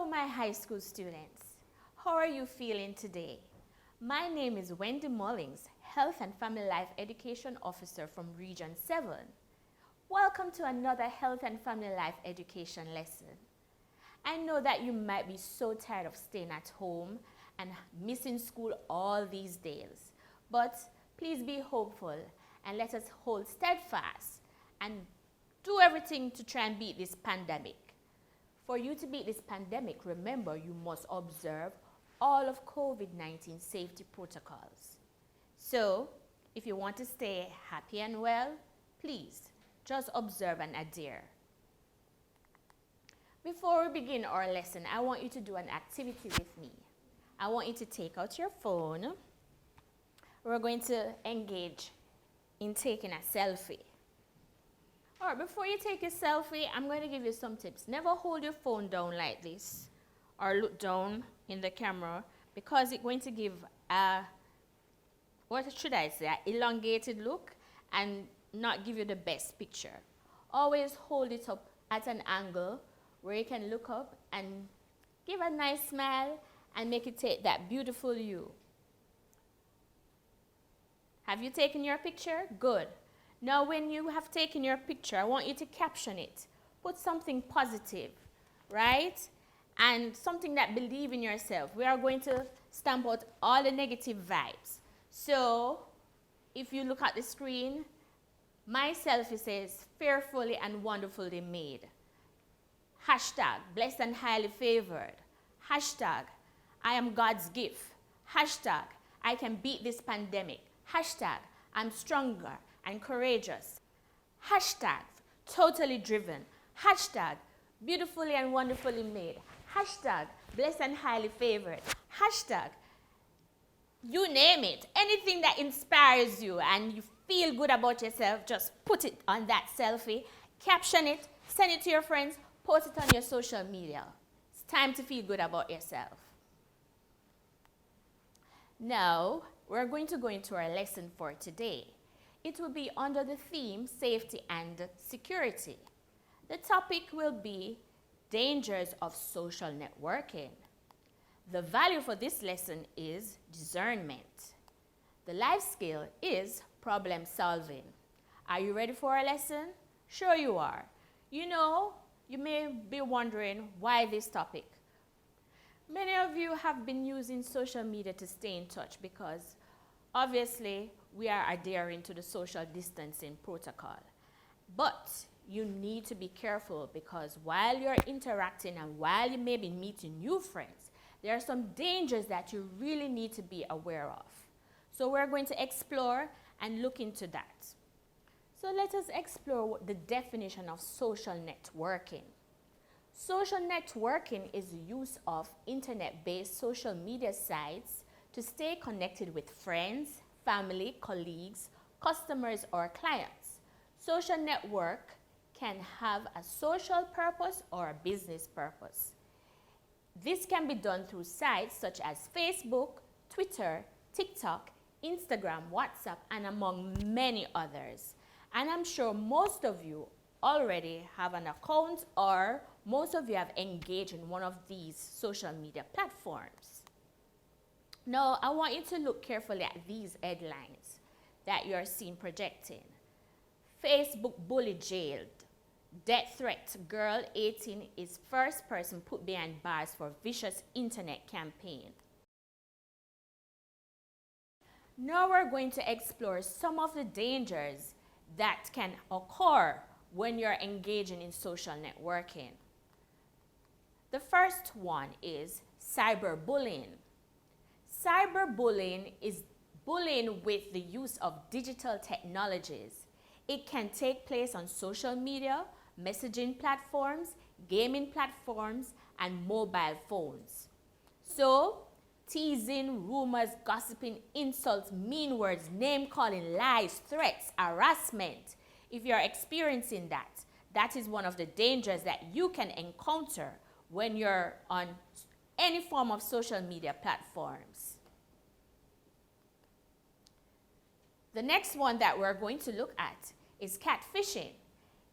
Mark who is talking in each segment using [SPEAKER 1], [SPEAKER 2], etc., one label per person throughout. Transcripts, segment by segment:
[SPEAKER 1] my high school students. How are you feeling today? My name is Wendy Mullings, Health and Family Life Education Officer from Region 7. Welcome to another Health and Family Life Education lesson. I know that you might be so tired of staying at home and missing school all these days, but please be hopeful and let us hold steadfast and do everything to try and beat this pandemic. For you to beat this pandemic, remember you must observe all of COVID-19 safety protocols. So, if you want to stay happy and well, please just observe and adhere. Before we begin our lesson, I want you to do an activity with me. I want you to take out your phone. We're going to engage in taking a selfie. All right, before you take a selfie, I'm going to give you some tips. Never hold your phone down like this or look down in the camera because it's going to give a, what should I say, an elongated look and not give you the best picture. Always hold it up at an angle where you can look up and give a nice smile and make it take that beautiful you. Have you taken your picture? Good. Now when you have taken your picture, I want you to caption it. Put something positive, right? And something that believe in yourself. We are going to stamp out all the negative vibes. So if you look at the screen, my selfie says, fearfully and wonderfully made. Hashtag, blessed and highly favored. Hashtag, I am God's gift. Hashtag, I can beat this pandemic. Hashtag, I'm stronger and courageous. Hashtag, totally driven. Hashtag, beautifully and wonderfully made. Hashtag, blessed and highly favored. Hashtag, you name it. Anything that inspires you and you feel good about yourself, just put it on that selfie, caption it, send it to your friends, post it on your social media. It's time to feel good about yourself. Now, we're going to go into our lesson for today. It will be under the theme safety and security. The topic will be dangers of social networking. The value for this lesson is discernment. The life skill is problem solving. Are you ready for our lesson? Sure you are. You know, you may be wondering why this topic. Many of you have been using social media to stay in touch because obviously we are adhering to the social distancing protocol. But you need to be careful because while you're interacting and while you may be meeting new friends, there are some dangers that you really need to be aware of. So we're going to explore and look into that. So let us explore the definition of social networking. Social networking is the use of internet-based social media sites to stay connected with friends, family, colleagues, customers, or clients. Social network can have a social purpose or a business purpose. This can be done through sites such as Facebook, Twitter, TikTok, Instagram, WhatsApp, and among many others. And I'm sure most of you already have an account or most of you have engaged in one of these social media platforms. Now, I want you to look carefully at these headlines that you're seeing projecting. Facebook bully jailed. Death threat. Girl 18 is first person put behind bars for vicious internet campaign. Now we're going to explore some of the dangers that can occur when you're engaging in social networking. The first one is cyberbullying. Cyberbullying is bullying with the use of digital technologies. It can take place on social media, messaging platforms, gaming platforms, and mobile phones. So, teasing, rumors, gossiping, insults, mean words, name-calling, lies, threats, harassment. If you're experiencing that, that is one of the dangers that you can encounter when you're on any form of social media platforms. The next one that we're going to look at is catfishing.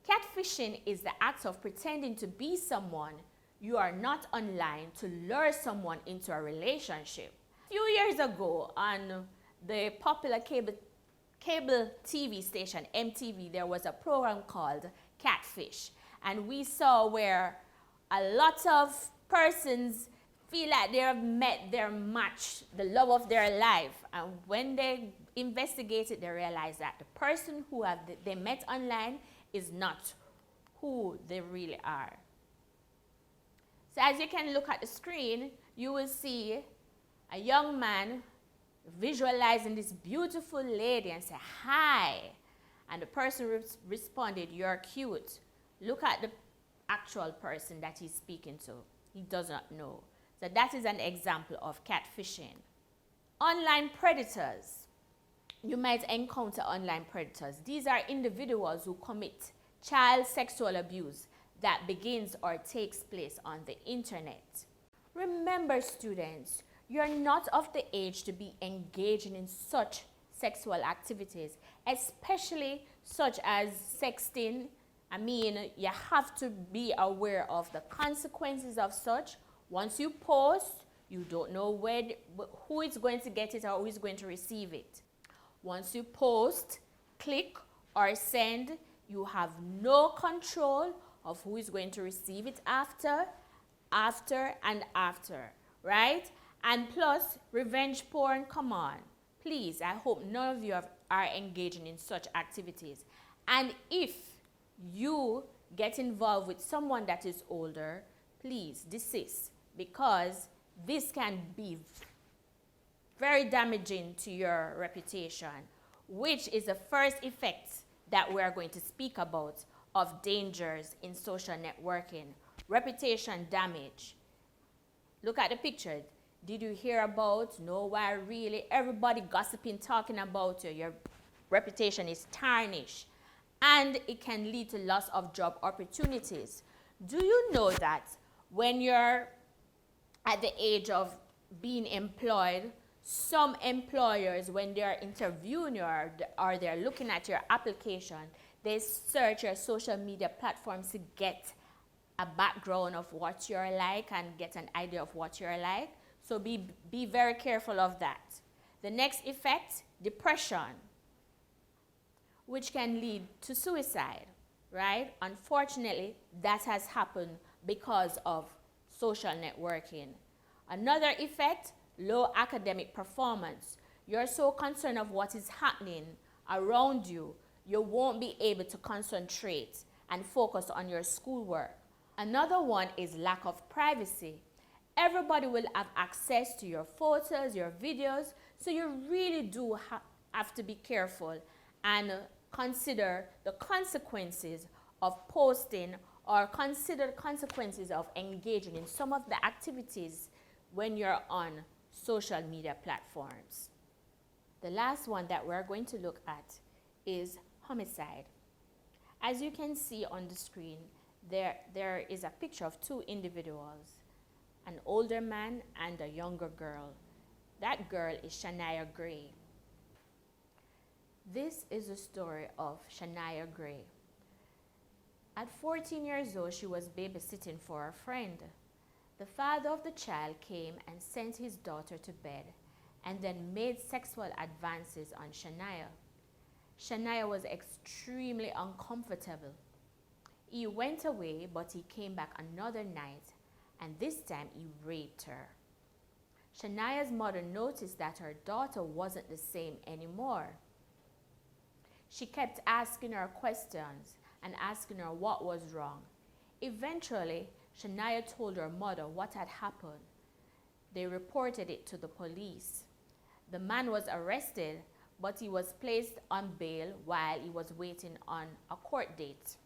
[SPEAKER 1] Catfishing is the act of pretending to be someone You are not online to lure someone into a relationship. A few years ago on the popular cable TV station MTV, there was a program called Catfish, and we saw where a lot of persons feel like they have met their match, the love of their life, and when they investigate it, they realize that the person who they met online is not who they really are. So as you can look at the screen, you will see a young man visualizing this beautiful lady and say, "Hi." And the person responded, "You're cute." Look at the actual person that he's speaking to. He does not know. So that is an example of catfishing. Online predators. You might encounter online predators. These are individuals who commit child sexual abuse that begins or takes place on the internet. Remember, students, you're not of the age to be engaging in such sexual activities, especially such as sexting. I mean, you have to be aware of the consequences of such. Once you post, you don't know who is going to get it or who is going to receive it. Once you post, click, or send, you have no control of who is going to receive it after, right? And plus, revenge porn, come on. Please, I hope none of you are engaging in such activities. And if you get involved with someone that is older, please desist, because this can be very damaging to your reputation, which is the first effect that we are going to speak about of dangers in social networking. Reputation damage. Look at the picture. Did you hear about? No, why really? Everybody gossiping, talking about you. Your reputation is tarnished. And it can lead to loss of job opportunities. Do you know that when you're at the age of being employed, some employers, when they're interviewing you or they're looking at your application, they search your social media platforms to get a background of what you're like and get an idea of what you're like. So be very careful of that. The next effect, depression, which can lead to suicide, right? Unfortunately, that has happened because of social networking. Another effect, low academic performance. You're so concerned of what is happening around you, you won't be able to concentrate and focus on your schoolwork. Another one is lack of privacy. Everybody will have access to your photos, your videos, so you really do have to be careful and consider the consequences of posting, or consider the consequences of engaging in some of the activities when you're on social media platforms. The last one that we're going to look at is homicide. As you can see on the screen, there is a picture of two individuals, an older man and a younger girl. That girl is Shania Gray. This is the story of Shania Gray. At 14 years old, she was babysitting for a friend. The father of the child came and sent his daughter to bed and then made sexual advances on Shania. Shania was extremely uncomfortable. He went away, but he came back another night, and this time he raped her. Shania's mother noticed that her daughter wasn't the same anymore. She kept asking her questions and asking her what was wrong. Eventually, Shania told her mother what had happened. They reported it to the police. The man was arrested, but he was placed on bail while he was waiting on a court date.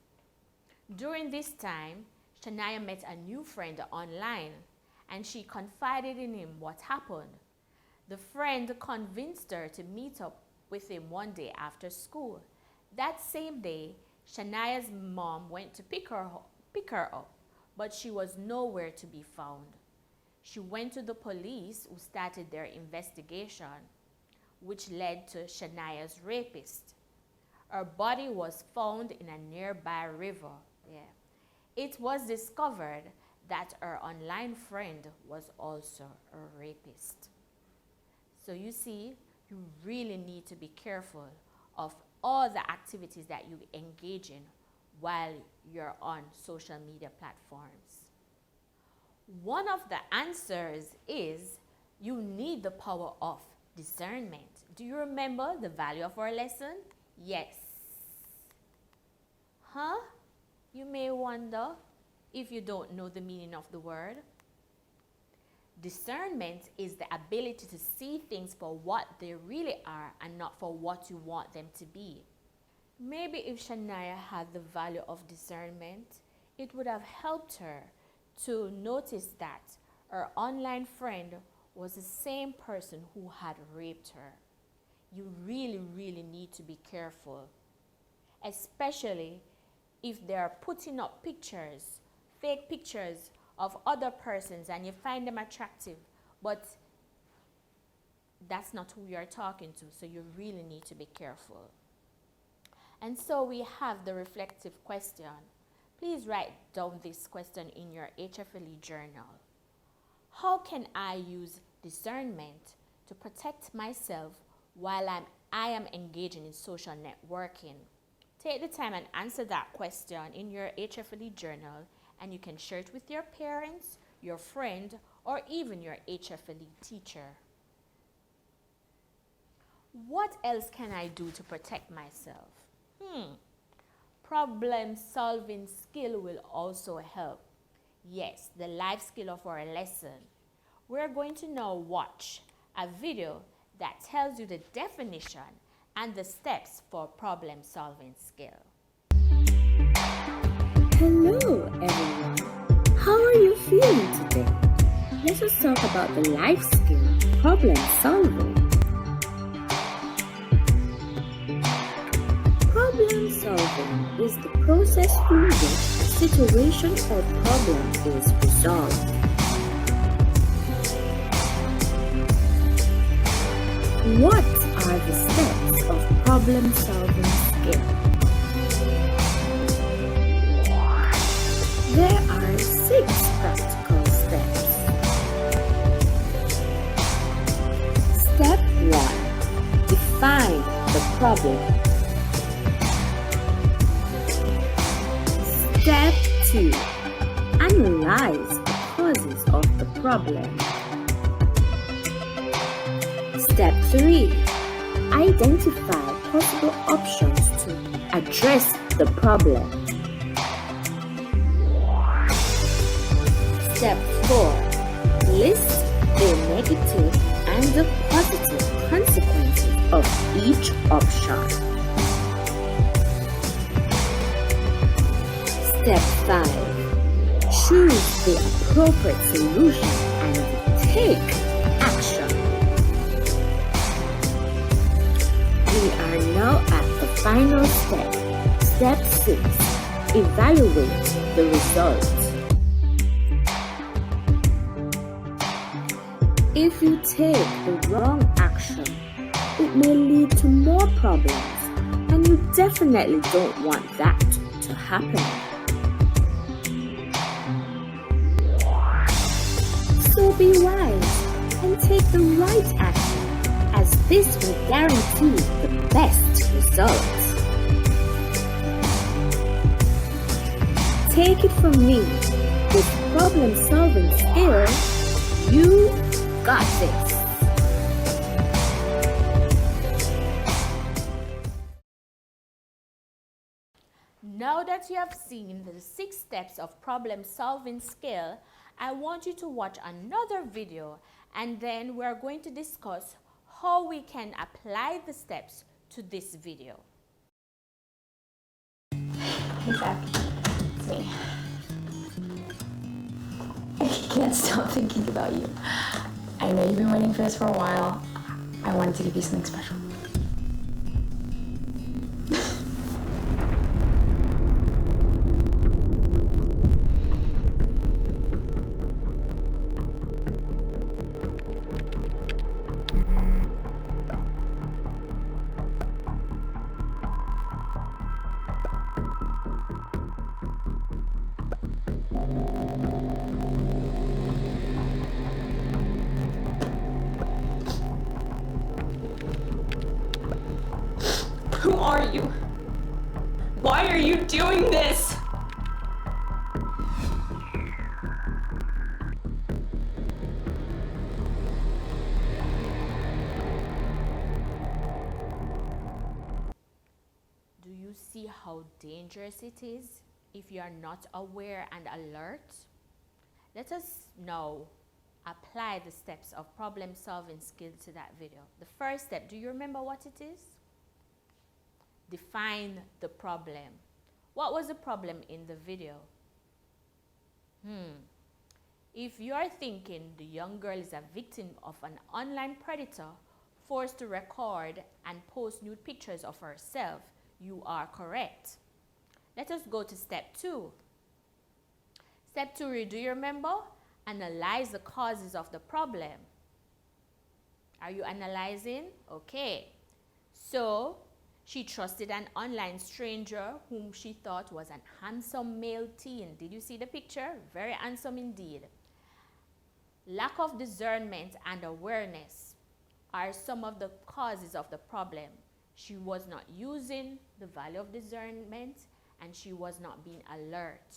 [SPEAKER 1] During this time, Shania met a new friend online, and she confided in him what happened. The friend convinced her to meet up with him one day after school. That same day, Shania's mom went to pick her up, but she was nowhere to be found. She went to the police, who started their investigation, which led to Shania's rapist. Her body was found in a nearby river. It was discovered that her online friend was also a rapist. So you see, you really need to be careful of all the activities that you engage in while you're on social media platforms. One of the answers is you need the power of discernment. Do you remember the value of our lesson? Yes. Huh? You may wonder if you don't know the meaning of the word. Discernment is the ability to see things for what they really are and not for what you want them to be. Maybe if Shania had the value of discernment, it would have helped her to notice that her online friend was the same person who had raped her. You really, really need to be careful, especially if they're putting up pictures, fake pictures of other persons and you find them attractive, but that's not who you're talking to, so you really need to be careful. And so we have the reflective question. Please write down this question in your HFLE journal. How can I use discernment to protect myself while I am engaging in social networking? Take the time and answer that question in your HFLE journal, and you can share it with your parents, your friend, or even your HFLE teacher. What else can I do to protect myself? Problem-solving skill will also help. Yes, the life skill of our lesson. We're going to now watch a video that tells you the definition and the steps for problem-solving skill.
[SPEAKER 2] Hello everyone, how are you feeling today? Let us talk about the life skill, problem solving. Problem solving is the process through which a situation or problem is resolved. What are the steps of problem solving skill? There are 6 practical steps. Step 1. Define the problem. Step 2. Analyze the causes of the problem. Step 3. Identify possible options to address the problem. Step 4. List the negative and the positive consequences of each option. Step 5. Choose the appropriate solution and take action. We are now at the final step. Step 6. Evaluate the results. If you take the wrong action, it may lead to more problems, and you definitely don't want that to happen. So be wise and take the right action, as this will guarantee the best results. Take it from me, with problem-solving skill, you got this.
[SPEAKER 1] Now that you have seen the 6 steps of problem-solving skill, I want you to watch another video, and then we're going to discuss how we can apply the steps to this video.
[SPEAKER 3] Hey Zach, it's me. I can't stop thinking about you. I know you've been waiting for this for a while. I wanted to give you something special. are you? Why are you doing this?
[SPEAKER 1] Do you see how dangerous it is if you are not aware and alert? Let us now apply the steps of problem solving skill to that video. The first step, do you remember what it is? Define the problem. What was the problem in the video? If you are thinking the young girl is a victim of an online predator forced to record and post nude pictures of herself, you are correct. Let us go to step 2. Step 2, do you remember? Analyze the causes of the problem. Are you analyzing? Okay. So, she trusted an online stranger whom she thought was an handsome male teen. Did you see the picture? Very handsome indeed. Lack of discernment and awareness are some of the causes of the problem. She was not using the value of discernment and she was not being alert.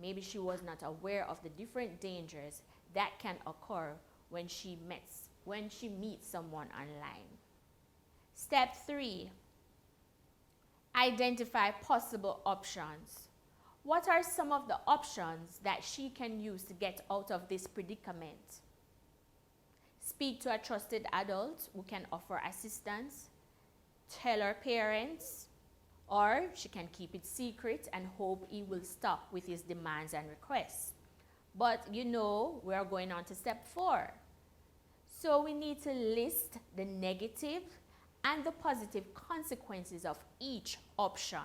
[SPEAKER 1] Maybe she was not aware of the different dangers that can occur when she meets someone online. Step 3, identify possible options. What are some of the options that she can use to get out of this predicament? Speak to a trusted adult who can offer assistance, tell her parents, or she can keep it secret and hope he will stop with his demands and requests. But you know, we are going on to step 4. So we need to list the negative and the positive consequences of each option.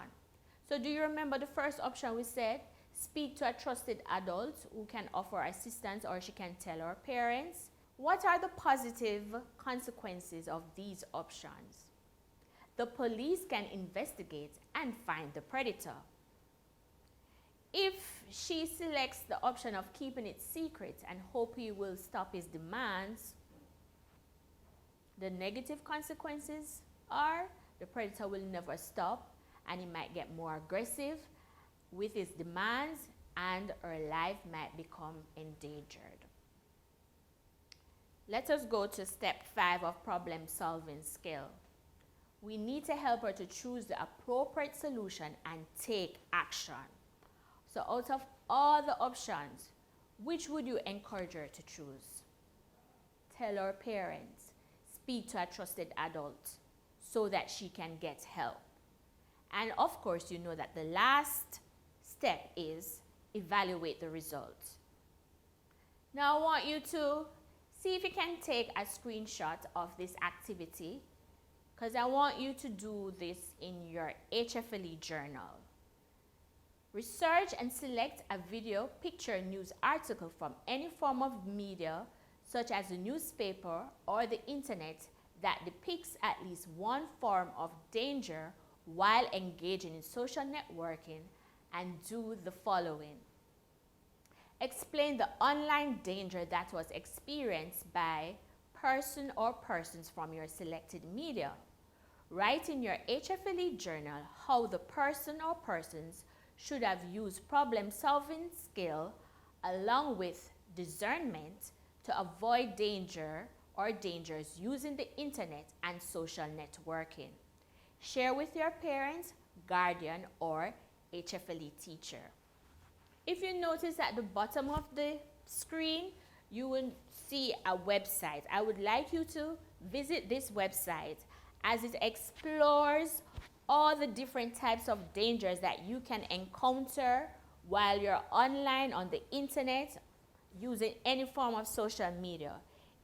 [SPEAKER 1] So do you remember the first option we said? Speak to a trusted adult who can offer assistance or she can tell her parents. What are the positive consequences of these options? The police can investigate and find the predator. If she selects the option of keeping it secret and hope he will stop his demands, the negative consequences are the predator will never stop and he might get more aggressive with his demands and her life might become endangered. Let us go to step 5 of problem solving skill. We need to help her to choose the appropriate solution and take action. So out of all the options, which would you encourage her to choose? Tell her parents, speak to a trusted adult so that she can get help. And of course, you know that the last step is evaluate the results. Now I want you to see if you can take a screenshot of this activity because I want you to do this in your HFLE journal. Research and select a video, picture, news article from any form of media such as a newspaper or the internet that depicts at least one form of danger while engaging in social networking and do the following. Explain the online danger that was experienced by person or persons from your selected media. Write in your HFLE journal how the person or persons should have used problem-solving skill along with discernment to avoid danger or dangers using the internet and social networking. Share with your parents, guardian, or HFLE teacher. If you notice at the bottom of the screen, you will see a website. I would like you to visit this website as it explores all the different types of dangers that you can encounter while you're online on the internet using any form of social media.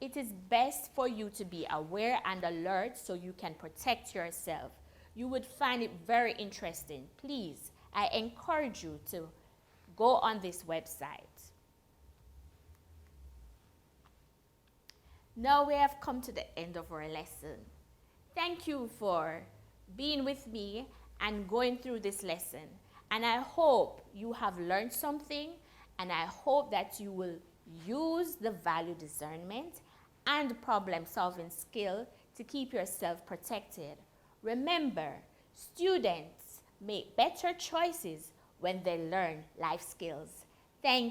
[SPEAKER 1] It is best for you to be aware and alert so you can protect yourself. You would find it very interesting. Please, I encourage you to go on this website. Now we have come to the end of our lesson. Thank you for being with me and going through this lesson. And I hope you have learned something, and I hope that you will use the value discernment and problem solving skill to keep yourself protected. Remember, Students make better choices when they learn life skills. Thank